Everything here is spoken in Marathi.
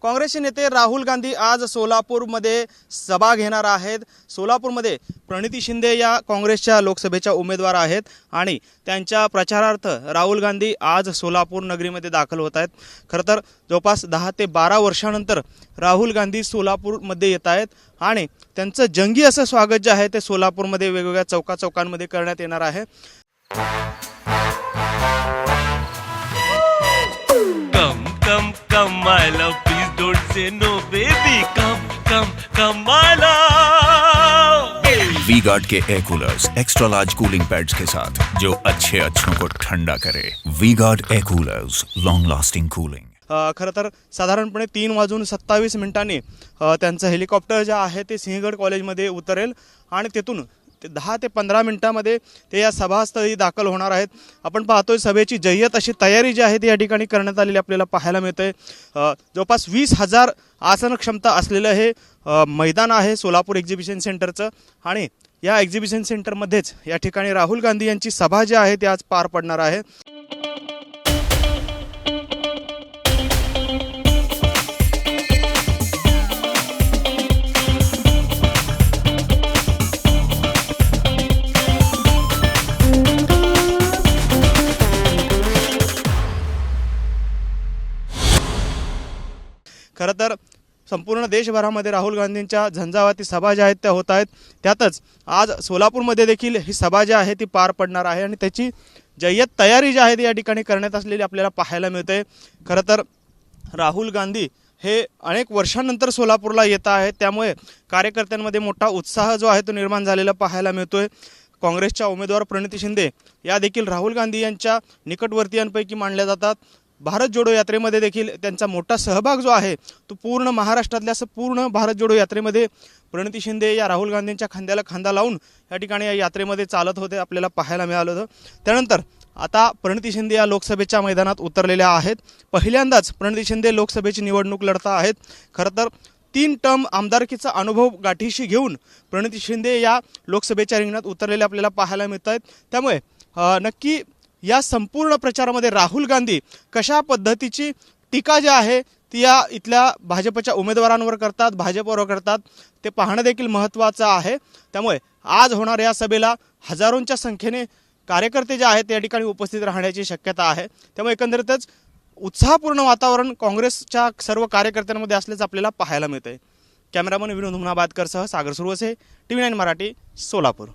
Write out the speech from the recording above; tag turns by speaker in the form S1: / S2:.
S1: काँग्रेसचे नेते राहुल गांधी आज सोलापूरमध्ये सभा घेणार आहेत। सोलापूरमध्ये प्रणिती शिंदे या काँग्रेसच्या लोकसभेच्या उमेदवार आहेत आणि त्यांच्या प्रचारार्थ राहुल गांधी आज सोलापूर नगरीमध्ये दाखल होत आहेत। खरं तर जवळपास 10 ते 12 वर्षांनंतर राहुल गांधी सोलापूरमध्ये येत आहेत आणि त्यांचं जंगी असं स्वागत जे आहे ते सोलापूरमध्ये वेगवेगळ्या चौकांमध्ये करण्यात येणार आहे।
S2: Come, my love, please don't say no, baby. Come, my love.
S3: V Guard के air coolers extra large cooling pads के साथ जो अच्छों को ठंडा करे। V Guard air coolers, long lasting cooling.
S1: खरं तर साधारणपणे 3:27 त्यांचं हेलिकॉप्टर जे आहे ते सिंहगड कॉलेजमध्ये उतरेल आणि तेथून 10 ते 15 मिनिटांमध्ये ते या सभास्थळी दाखल होणार आहेत। आपण पाहतोय सभेची जय्यत अशी तयारी जी आहे ती या ठिकाणी करण्यात आलेली आपल्याला पाहायला मिळते। जवळपास 20,000 आसन क्षमता असलेलं हे मैदान आहे सोलापूर एक्झिबिशन सेंटरचं आणि या एक्झिबिशन सेंटरमध्येच या ठिकाणी राहुल गांधी यांची सभा जी आहे ती आज पार पडणार आहे। खरं तर संपूर्ण देशभरामध्ये राहुल गांधींच्या झंझावाती सभा ज्या आहेत त्या होत आहेत, त्यातच आज सोलापूरमध्ये देखील ही सभा जी आहे ती पार पडणार आहे आणि त्याची जय्यत तयारी जी आहे ती या ठिकाणी करण्यात असलेली आपल्याला पाहायला मिळते। खरं तर राहुल गांधी हे अनेक वर्षांनंतर सोलापूरला येत आहेत, त्यामुळे कार्यकर्त्यांमध्ये मोठा उत्साह जो आहे तो निर्माण झालेला पाहायला मिळतोय। काँग्रेसच्या उमेदवार प्रणिती शिंदे या देखील राहुल गांधी यांच्या निकटवर्तीयांपैकी मानल्या जातात। भारत जोडो यात्रेमध्ये देखील त्यांचा मोठा सहभाग जो आहे तो पूर्ण महाराष्ट्रातल्या पूर्ण भारत जोडो यात्रेमध्ये प्रणिती शिंदे या राहुल गांधींच्या खांद्याला खांदा लावून या ठिकाणी या यात्रेमध्ये चालत होते आपल्याला पाहायला मिळालं होतं। त्यानंतर आता प्रणिती शिंदे या लोकसभेच्या मैदानात उतरलेल्या आहेत। पहिल्यांदाच प्रणिती शिंदे लोकसभेची निवडणूक लढत आहेत। खरं तर 3 टर्म आमदारकीचा अनुभव गाठीशी घेऊन प्रणिती शिंदे या लोकसभेच्या रिंगणात उतरलेले आपल्याला पाहायला मिळत आहेत। त्यामुळे नक्की या संपूर्ण प्रचारामध्ये राहुल गांधी कशा पद्धतीची टीका जी आहे ती या इथल्या भाजपच्या उमेदवारांवर करतात, भाजपवर करतात, ते पाहणं देखील महत्त्वाचं आहे। त्यामुळे आज होणाऱ्या या सभेला हजारोंच्या संख्येने कार्यकर्ते जे आहेत या ठिकाणी उपस्थित राहण्याची शक्यता आहे। त्यामुळे एकंदरीतच उत्साहपूर्ण वातावरण काँग्रेसच्या सर्व कार्यकर्त्यांमध्ये असल्याचं आपल्याला पाहायला मिळतंय। कॅमेरामन विनोद हुमनाबादकरसह सागर सुरवसे, TV9 मराठी, सोलापूर।